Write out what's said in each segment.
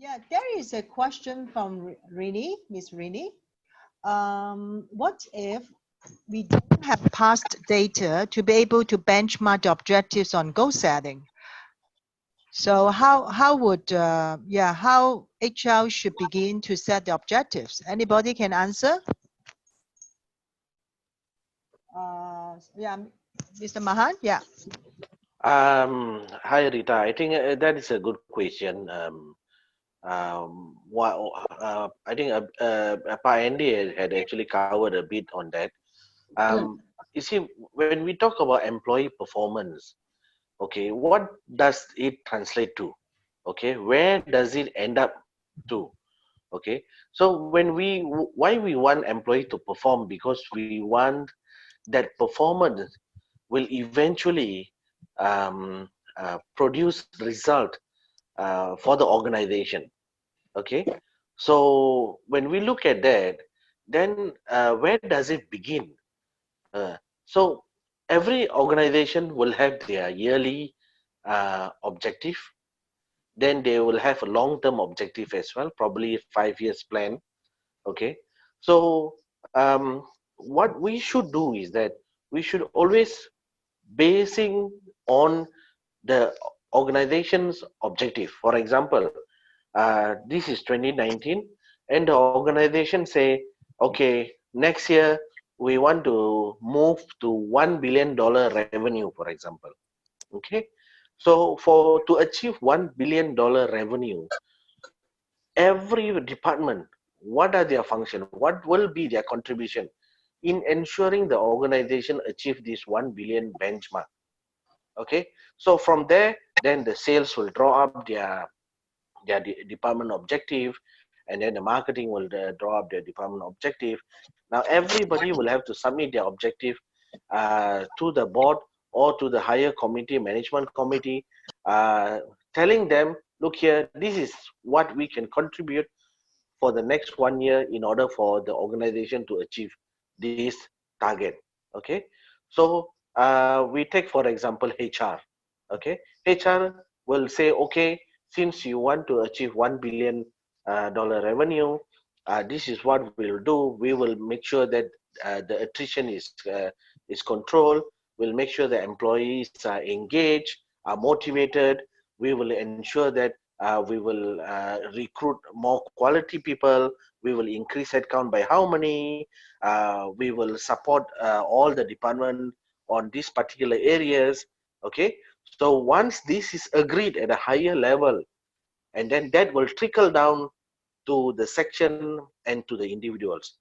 Yeah, there is a question from Rini, Miss Rini. What if we don't have past data to be able to benchmark the objectives on goal setting? So how would how HR should begin to set the objectives? Anybody can answer? Yeah, Mr. Mahan. Yeah. Hi Rita. I think that is a good question. I think Pa Andy had actually covered a bit on that. Mm. You see, when we talk about employee performance, okay, what does it translate to? Okay, where does it end up to? Okay, so why we want employee to perform, because we want that performance will eventually produce result for the organization. Okay, so when we look at that, then where does it begin? So every organization will have their yearly objective. Then they will have a long-term objective as well, probably a 5 years plan. Okay, so what we should do is that we should always basing on the organization's objective. For example, this is 2019, and the organization say, okay, next year we want to move to $1 billion revenue, for example. Okay, so for to achieve $1 billion revenue, every department, what are their function? What will be their contribution in ensuring the organization achieve this 1 billion benchmark? Okay, so from there, then the sales will draw up their department objective, and then the marketing will draw up their department objective. Now everybody will have to submit their objective to the board or to the higher committee, management committee, uh, telling them, look here, this is what we can contribute for the next 1 year in order for the organization to achieve this target. Okay, so we take for example HR. Okay, HR will say, okay, since you want to achieve $1 billion revenue, this is what we'll do. We will make sure that the attrition is controlled. We'll make sure the employees are engaged, are motivated. We will ensure that we will recruit more quality people. We will increase headcount by how many. We will support all the department on these particular areas. Okay, so once this is agreed at a higher level, and then that will trickle down to the section and to the individuals.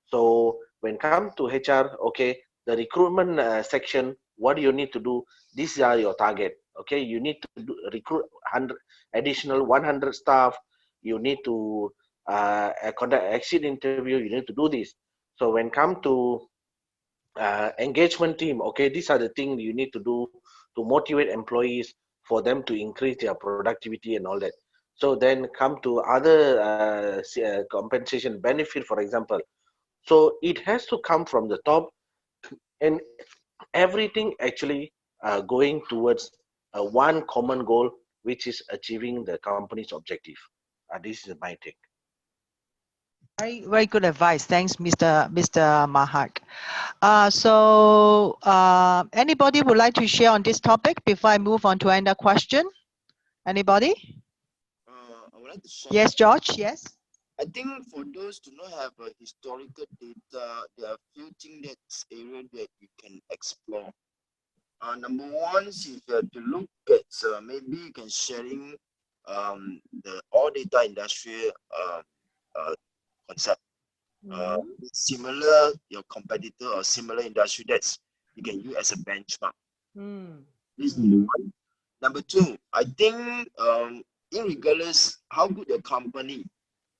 So when come to HR, okay, the recruitment section, what do you need to do? These are your target. Okay, you need to recruit 100 additional 100 staff. You need to conduct exit interview. You need to do this. So when come to engagement team, okay, these are the things you need to do to motivate employees for them to increase their productivity and all that. So then come to other compensation benefit, for example. So it has to come from the top, and everything actually going towards one common goal, which is achieving the company's objective. This is my take. Very, very good advice. Thanks, Mr. Mahak. Anybody would like to share on this topic before I move on to another question? Anybody? I would like to share. Yes, George. Yes. I think for those who do not have a historical data, there are few things that's area that you can explore. Number one is if you have to look at maybe you can sharing the all data industry concept. Similar your competitor or similar industry that's you can use as a benchmark. This is number one. Number two, I think regardless how good the company,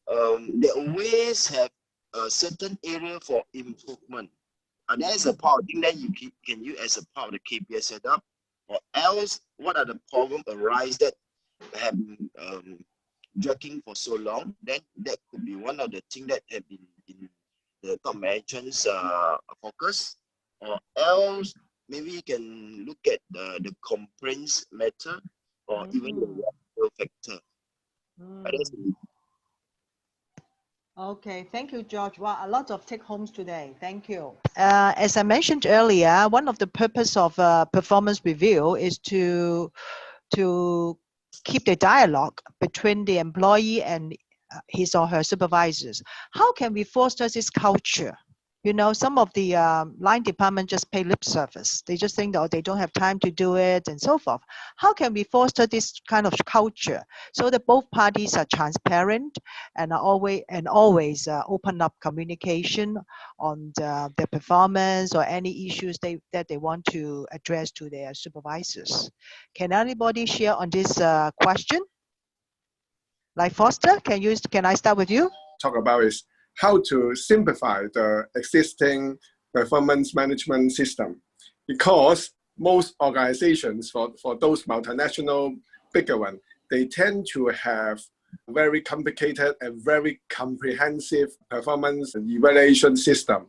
they always have a certain area for improvement. And that is a part of thing that you can use as a part of the KPI setup, or else what are the problems arise that have been dragging for so long, then that could be one of the things that have been in the top management's focus, or else maybe you can look at the complaints matter or even the factor. Okay, thank you, George. Wow, a lot of take-homes today. Thank you. As I mentioned earlier, one of the purpose of performance review is to keep the dialogue between the employee and his or her supervisors. How can we foster this culture? You know, some of the line department just pay lip service. They just think that they don't have time to do it and so forth. How can we foster this kind of culture so that both parties are transparent and are always open up communication on their performance or any issues that they want to address to their supervisors? Can anybody share on this question? Like Foster, can I start with you? Talk about is how to simplify the existing performance management system, because most organizations, for those multinational bigger ones, they tend to have very complicated and very comprehensive performance and evaluation system.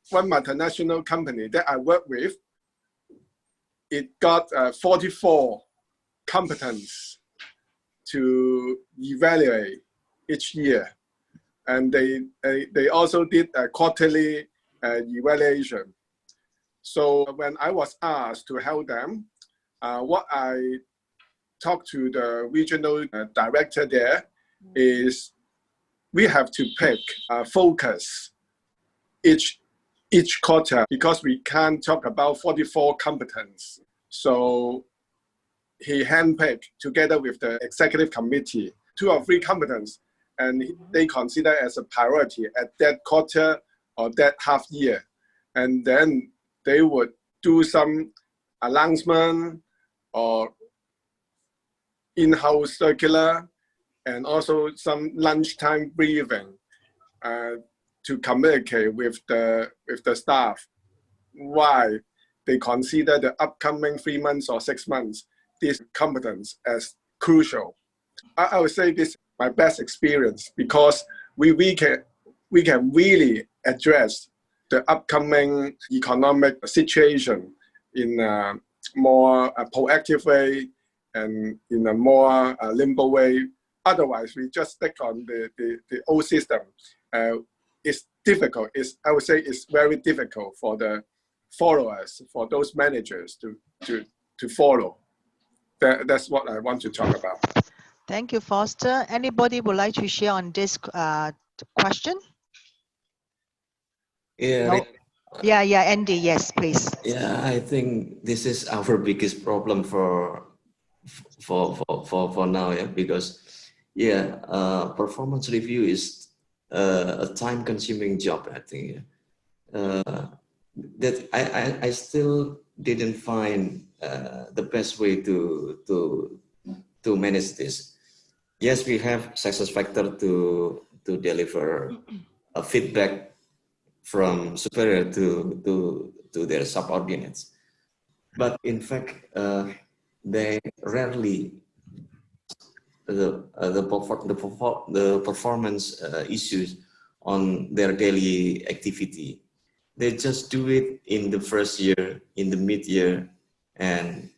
One multinational company that I work with, it got 44 competence to evaluate each year. And they also did a quarterly evaluation. So when I was asked to help them, what I talked to the regional director there is we have to pick focus each quarter, because we can't talk about 44 competence. So he handpicked together with the executive committee 2 or 3 competence, and they consider as a priority at that quarter or that half year. And then they would do some announcement or in-house circular, and also some lunchtime briefing to communicate with the staff why they consider the upcoming 3 months or 6 months this competence as crucial. I would say this is my best experience, because we can really address the upcoming economic situation in a more proactive way and in a more limber way. Otherwise, we just stick on the old system. It's difficult. I would say it's very difficult for the followers, for those managers to follow. That's what I want to talk about. Thank you, Foster. Anybody would like to share on this question? Yeah. No? Yeah, Andy, yes, please. Yeah, I think this is our biggest problem for now, yeah, because performance review is a time-consuming job, I think. That I still didn't find the best way to manage this. Yes, we have success factor to deliver a feedback from superior to their subordinates, but in fact they rarely the performance issues on their daily activity. They just do it in the first year, in the mid-year, and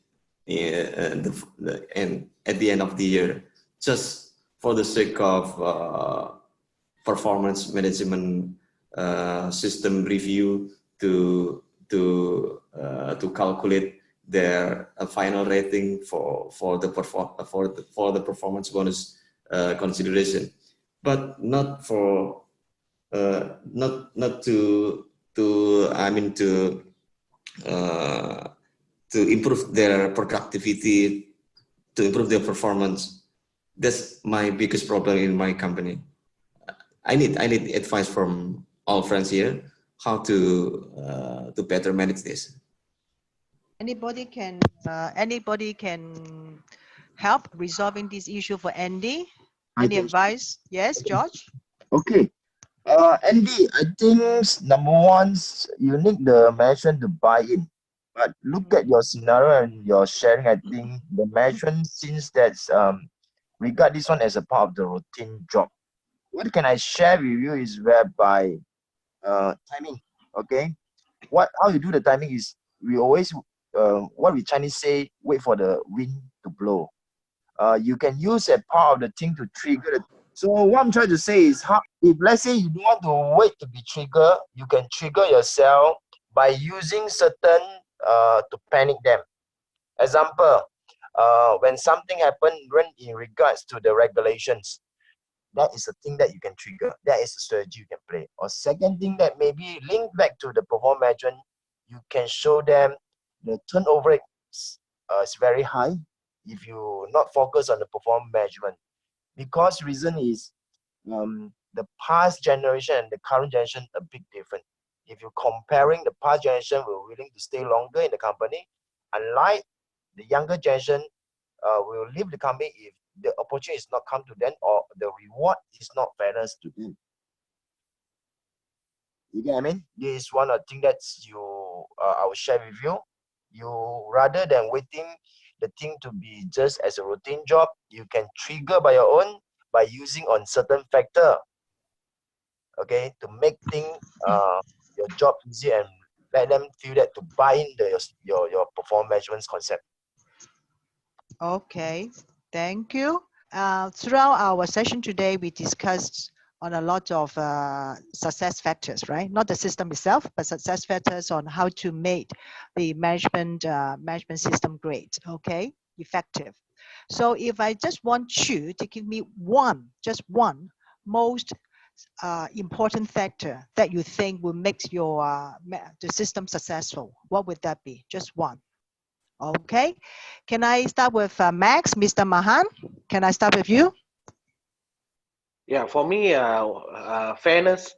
at the end of the year, just for the sake of performance management system review to calculate their final rating for the performance bonus consideration, but not for not to improve their productivity, to improve their performance. That's my biggest problem in my company. I need advice from all friends here how to better manage this. Anybody can help resolving this issue for Andy? Any advice? Yes, George? Okay. Andy, I think number one, you need the management to buy in. But look at your scenario and your sharing. I think the management, since that's regard this one as a part of the routine job. What can I share with you is whereby timing. Okay, how you do the timing is we always what we Chinese say, wait for the wind to blow. you can use a part of the thing to trigger the. So what I'm trying to say is, how, if let's say you don't want to wait to be triggered, you can trigger yourself by using certain to panic them. Example, when something happened in regards to the regulations, that is a thing that you can trigger. That is a strategy you can play. Or second thing that maybe link back to the performance management, you can show them the turnover is very high if you not focus on the performance management. Because reason is the past generation and the current generation a big different. If you're comparing the past generation were willing to stay longer in the company, unlike the younger generation will leave the company if the opportunity is not come to them or the reward is not fairness to them. You get what I mean? This is one of the things that I will share with you. You rather than waiting the thing to be just as a routine job, you can trigger by your own by using on certain factor, okay, to make things your job easier and let them feel that to buy in your performance management concept. Okay, thank you. Throughout our session today, we discussed on a lot of success factors, right? Not the system itself, but success factors on how to make the management system great, okay, effective. So if I just want you to give me just one most important factor that you think will make your the system successful, what would that be? Just one. Okay, can I start with Max, Mr. Mahan? Can I start with you? Yeah, for me, fairness.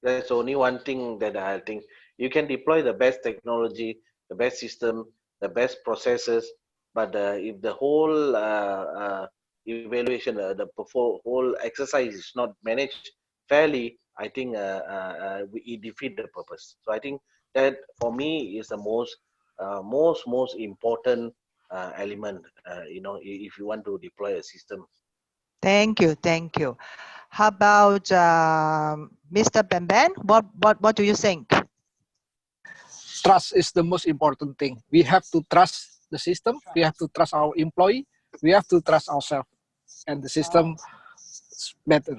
That's only one thing that I think you can deploy the best technology, the best system, the best processes, but if the whole evaluation, the whole exercise is not managed fairly, I think it defeat the purpose. So I think that for me is the most important element. If you want to deploy a system. Thank you, thank you. How about Mr. Ben? What do you think? Trust is the most important thing. We have to trust the system. We have to trust our employee. We have to trust ourselves, and the system is better.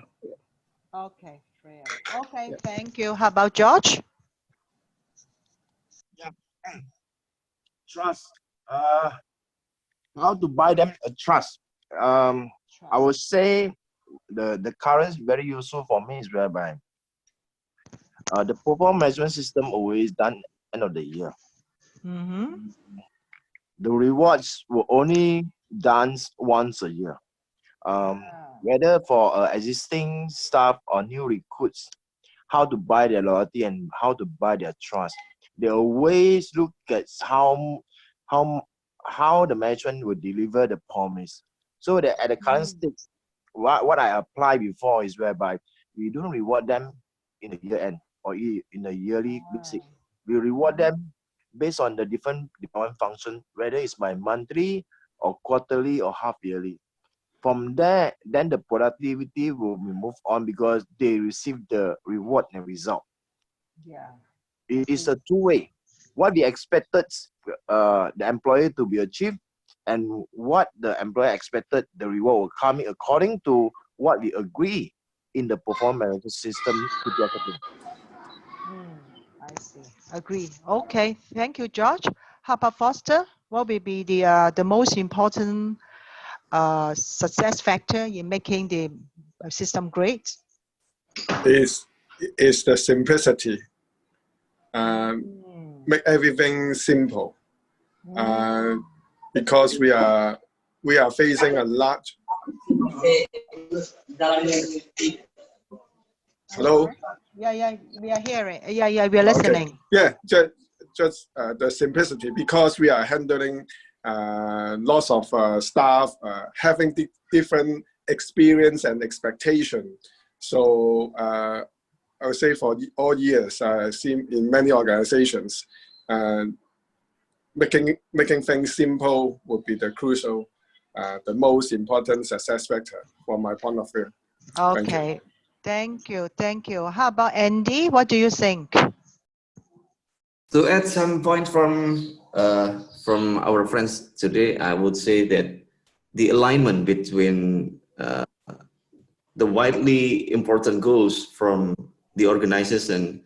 Okay, great. Okay, thank you. How about George? Yeah, trust. How to buy them a trust? I would say the current very useful for me is whereby the performance management system always done end of the year. Mm-hmm. The rewards were only done once a year. Whether for existing staff or new recruits, how to buy their loyalty and how to buy their trust. They always look at how the management will deliver the promise. So that at the current stage, what I applied before is whereby we don't reward them in the year end or in the yearly basis. We reward them based on the different department function, whether it's by monthly or quarterly or half yearly. From there, then the productivity will be moved on because they receive the reward and result. Yeah. It is a two-way. What we expected the employer to be achieved and what the employer expected the reward will come in according to what we agree in the performance management system together. I see. Agree. Okay. Thank you, George. How about Foster? What will be the most important success factor in making the system great? Is the simplicity. Make everything simple. Because we are facing a large. Hello. Yeah, we are hearing. Yeah, we are listening. Okay. Yeah, just the simplicity because we are handling lots of staff having different experience and expectation. So I would say for all years, I've seen in many organizations, making things simple would be the crucial, the most important success factor from my point of view. Okay. Thank you. How about Andy? What do you think? To add some point from our friends today, I would say that the alignment between the widely important goals from the organization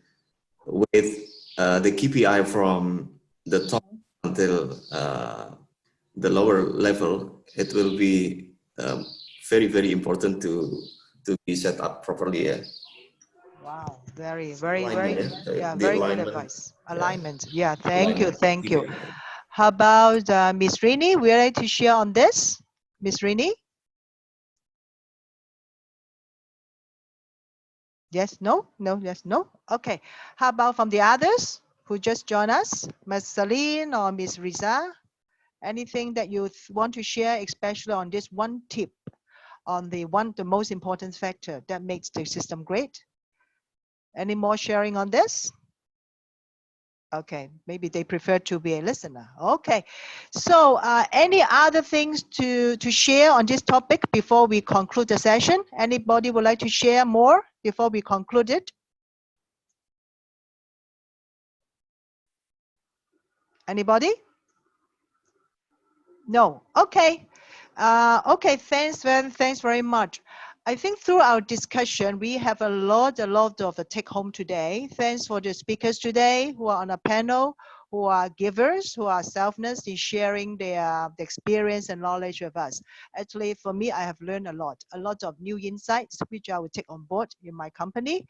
with the KPI from the top until the lower level, it will be very, very important to be set up properly. Yeah. Wow, very, very, Alignment, very, yeah. yeah, The very good alignment, advice. yeah. Alignment, yeah, thank you, Alignment, thank you. KPI. How about Miss Rini? Would you like to share on this, Miss Rini? Yes, no, no, yes, no. Okay. How about from the others who just joined us, Miss Celine or Miss Riza? Anything that you want to share, especially on this one tip, on the most important factor that makes the system great? Any more sharing on this? Okay, maybe they prefer to be a listener. Okay, so any other things to share on this topic before we conclude the session? Anybody would like to share more before we conclude it? Anybody? No. Okay. Okay. Thanks very much. I think through our discussion, we have a lot of the take home today. Thanks for the speakers today who are on a panel, who are givers, who are selfless in sharing their experience and knowledge with us. Actually, for me, I have learned a lot of new insights, which I will take on board in my company.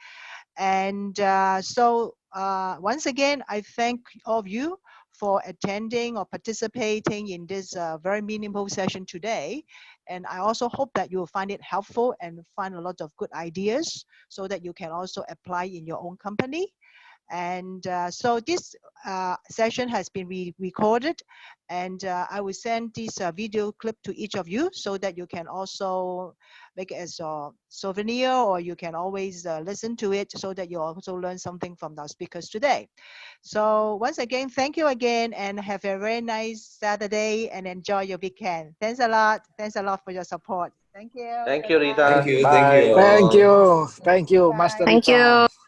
And once again, I thank all of you for attending or participating in this very meaningful session today. And I also hope that you will find it helpful and find a lot of good ideas so that you can also apply in your own company. And so this session has been recorded, and I will send this video clip to each of you so that you can also make it as a souvenir, or you can always listen to it so that you also learn something from our speakers today. So once again, thank you again, and have a very nice Saturday and enjoy your weekend. Thanks a lot. Thanks a lot for your support. Thank you. Thank you, Bye-bye. Rita. Thank you Bye. all. Thank you, Master Bye. Thank Rita. you.